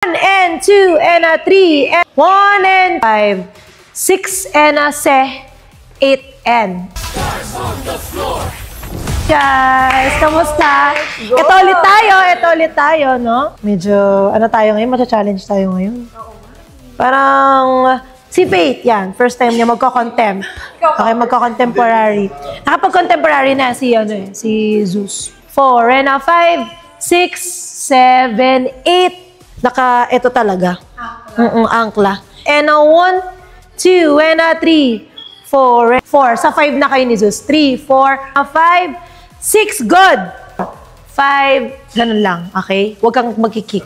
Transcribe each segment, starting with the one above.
1 and 2 and a 3 and 1 and 5, 6 and a 8 and. Guys, kamusta? Ito ulit tayo, no? Medyo, ano tayo ngayon? Matcha-challenge tayo ngayon. Parang, si Faith, yan. First time niya magko-contempt. Okay, magko-contemporary. Nakapag-contemporary na si, si Zeus. 4 and a 5, 6, 7, 8. Ito talaga. Angkla. And a 1, 2, and a 3, 4. Sa 5 na kayo ni Zeus. 3, 4, a 5, 6, good. 5, ganun lang, okay? Huwag kang magkikik.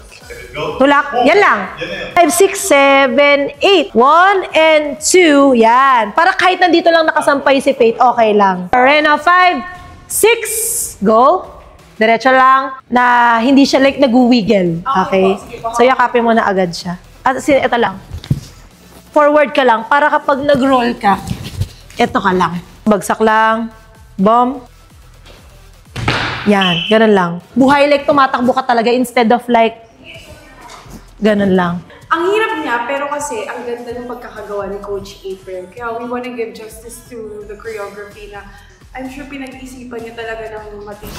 Tulak, yan lang. 5, 6, 7, 8. 1 and 2, yan. Para kahit nandito lang nakasampay si Faith, okay lang. Arena 5, 6, go. Diretso lang na hindi siya like nag-wiggle. Okay? So, yakapin mo na agad siya. At ito lang. Forward ka lang para kapag nag-roll ka, ito ka lang. Bagsak lang. Bomb. Yan. Ganun lang. Buhay like tumatakbo ka talaga instead of like ganun lang. Ang hirap niya, pero kasi ang ganda ng pagkakagawa ni Coach April. Kaya we wanna give justice to the choreography na I'm sure pinag-isipan niya talaga ng matindi.